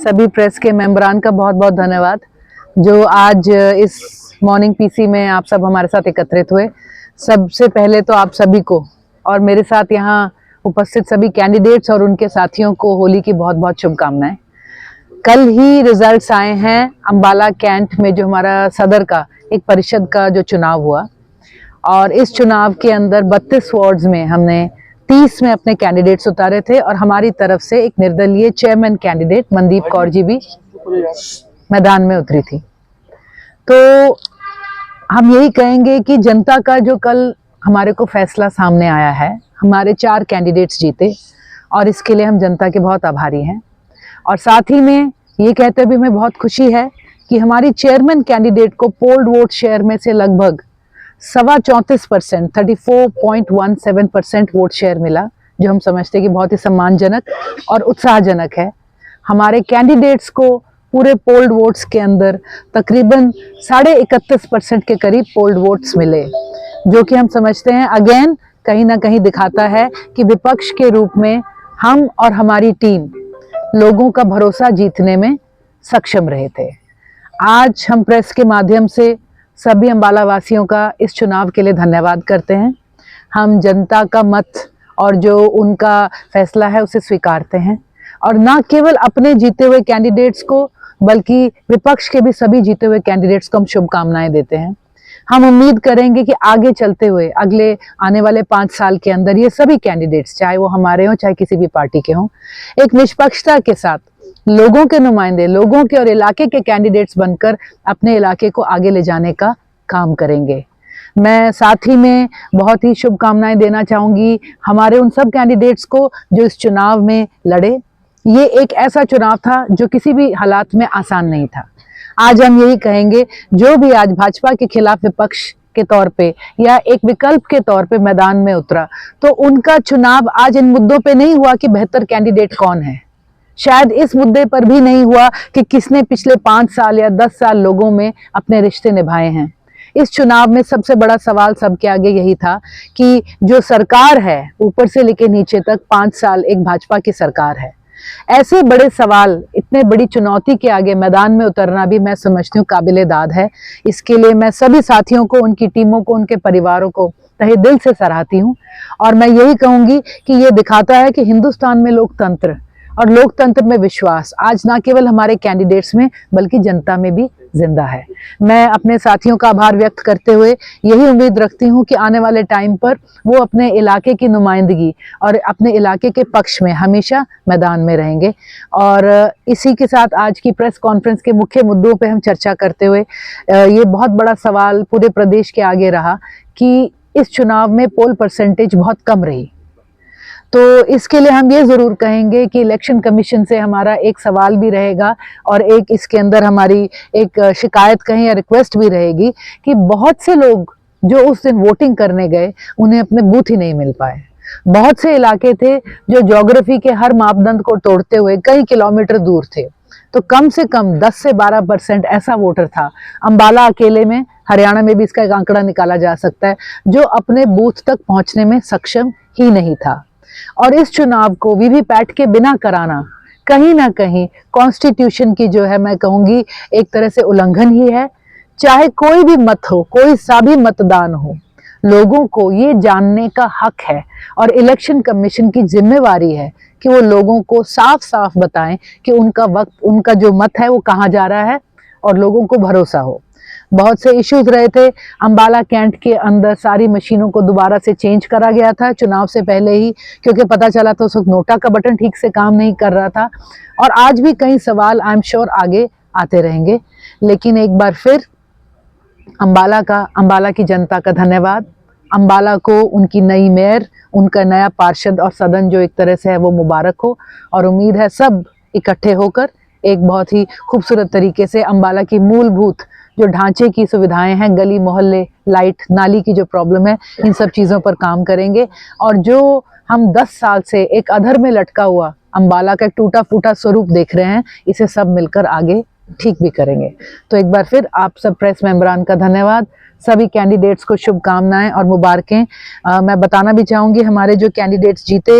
सभी प्रेस के मेंबरान का बहुत बहुत धन्यवाद जो आज इस मॉर्निंग पीसी में आप सब हमारे साथ एकत्रित हुए। सबसे पहले तो आप सभी को और मेरे साथ यहाँ उपस्थित सभी कैंडिडेट्स और उनके साथियों को होली की बहुत बहुत शुभकामनाएं। कल ही रिजल्ट्स आए हैं अंबाला कैंट में, जो हमारा सदर का एक परिषद का जो चुनाव हुआ, और इस चुनाव के अंदर 32 वार्ड्स में हमने 30 में अपने कैंडिडेट्स उतारे थे और हमारी तरफ से एक निर्दलीय चेयरमैन कैंडिडेट मनदीप कौर जी भी मैदान में उतरी थी। तो हम यही कहेंगे कि जनता का जो कल हमारे को फैसला सामने आया है, हमारे 4 कैंडिडेट्स जीते और इसके लिए हम जनता के बहुत आभारी हैं। और साथ ही में ये कहते हुए हमें बहुत खुशी है कि हमारी चेयरमैन कैंडिडेट को पोल्ड वोट शेयर में से लगभग 34% 34.17% वोट शेयर मिला, जो हम समझते हैं कि बहुत ही सम्मानजनक और उत्साहजनक है। हमारे कैंडिडेट्स को पूरे पोल्ड वोट्स के अंदर तकरीबन 31.5% के करीब पोल्ड वोट्स मिले, जो कि हम समझते हैं अगेन कहीं ना कहीं दिखाता है कि विपक्ष के रूप में हम और हमारी टीम लोगों का भरोसा जीतने में सक्षम रहे थे। आज हम प्रेस के माध्यम से सभी अंबाला वासियों का इस चुनाव के लिए धन्यवाद करते हैं। हम जनता का मत और जो उनका फैसला है उसे स्वीकारते हैं, और ना केवल अपने जीते हुए कैंडिडेट्स को बल्कि विपक्ष के भी सभी जीते हुए कैंडिडेट्स को हम शुभकामनाएं देते हैं। हम उम्मीद करेंगे कि आगे चलते हुए अगले आने वाले 5 साल के अंदर ये सभी कैंडिडेट्स, चाहे वो हमारे हों चाहे किसी भी पार्टी के हों, एक निष्पक्षता के साथ लोगों के नुमाइंदे, लोगों के और इलाके के कैंडिडेट्स बनकर अपने इलाके को आगे ले जाने का काम करेंगे। मैं साथ ही में बहुत ही शुभकामनाएं देना चाहूँगी हमारे उन सब कैंडिडेट्स को जो इस चुनाव में लड़े। ये एक ऐसा चुनाव था जो किसी भी हालात में आसान नहीं था। आज हम यही कहेंगे, जो भी आज भाजपा के खिलाफ विपक्ष के तौर पे या एक विकल्प के तौर पे मैदान में उतरा, तो उनका चुनाव आज इन मुद्दों पे नहीं हुआ कि बेहतर कैंडिडेट कौन है। शायद इस मुद्दे पर भी नहीं हुआ कि किसने पिछले 5 साल या 10 साल लोगों में अपने रिश्ते निभाए हैं। इस चुनाव में सबसे बड़ा सवाल सबके आगे यही था कि जो सरकार है ऊपर से लेकर नीचे तक 5 साल एक भाजपा की सरकार है। ऐसे बड़े सवाल, इतने बड़ी चुनौती के आगे मैदान में उतरना भी मैं समझती हूँ काबिले दाद है। इसके लिए मैं सभी साथियों को, उनकी टीमों को, उनके परिवारों को तहे दिल से सराहती हूँ। और मैं यही कहूँगी कि ये दिखाता है कि हिंदुस्तान में लोकतंत्र और लोकतंत्र में विश्वास आज ना केवल हमारे कैंडिडेट्स में बल्कि जनता में भी जिंदा है। मैं अपने साथियों का आभार व्यक्त करते हुए यही उम्मीद रखती हूँ कि आने वाले टाइम पर वो अपने इलाके की नुमाइंदगी और अपने इलाके के पक्ष में हमेशा मैदान में रहेंगे। और इसी के साथ आज की प्रेस कॉन्फ्रेंस के मुख्य मुद्दों पे हम चर्चा करते हुए ये बहुत बड़ा सवाल पूरे प्रदेश के आगे रहा कि इस चुनाव में पोल परसेंटेज बहुत कम रही। तो इसके लिए हम ये ज़रूर कहेंगे कि इलेक्शन कमीशन से हमारा एक सवाल भी रहेगा और एक इसके अंदर हमारी एक शिकायत कहीं या रिक्वेस्ट भी रहेगी कि बहुत से लोग जो उस दिन वोटिंग करने गए उन्हें अपने बूथ ही नहीं मिल पाए। बहुत से इलाके थे जो ज्योग्राफी के हर मापदंड को तोड़ते हुए कई किलोमीटर दूर थे। तो कम से कम 10 से 12% ऐसा वोटर था, अंबाला अकेले में, हरियाणा में भी इसका एक आंकड़ा निकाला जा सकता है, जो अपने बूथ तक पहुंचने में सक्षम ही नहीं था। और इस चुनाव को वीवीपैट के बिना कराना कहीं ना कहीं कॉन्स्टिट्यूशन की जो है मैं कहूँगी एक तरह से उल्लंघन ही है। चाहे कोई भी मत हो, कोई सा भी मतदान हो, लोगों को ये जानने का हक है और इलेक्शन कमीशन की जिम्मेवारी है कि वो लोगों को साफ साफ बताएं कि उनका वक्त, उनका जो मत है वो कहाँ जा रहा है और लोगों को भरोसा हो। बहुत से इश्यूज रहे थे। अंबाला कैंट के अंदर सारी मशीनों को दोबारा से चेंज करा गया था चुनाव से पहले ही, क्योंकि पता चला था उस वक्त नोटा का बटन ठीक से काम नहीं कर रहा था। और आज भी कई सवाल आई एम श्योर आगे आते रहेंगे। लेकिन एक बार फिर अंबाला की जनता का धन्यवाद। अंबाला को उनकी नई मेयर, उनका नया पार्षद और सदन जो एक तरह से है वो मुबारक हो। और उम्मीद है सब इकट्ठे होकर एक बहुत ही खूबसूरत तरीके से अंबाला की मूलभूत जो ढांचे की सुविधाएं हैं, गली मोहल्ले, लाइट, नाली की जो प्रॉब्लम है, इन सब चीज़ों पर काम करेंगे। और जो हम 10 साल से एक अधर में लटका हुआ अंबाला का एक टूटा फूटा स्वरूप देख रहे हैं, इसे सब मिलकर आगे ठीक भी करेंगे। तो एक बार फिर आप सब प्रेस मेंबरान का धन्यवाद। सभी कैंडिडेट्स को शुभकामनाएं और मुबारकें। मैं बताना भी चाहूँगी हमारे जो कैंडिडेट्स जीते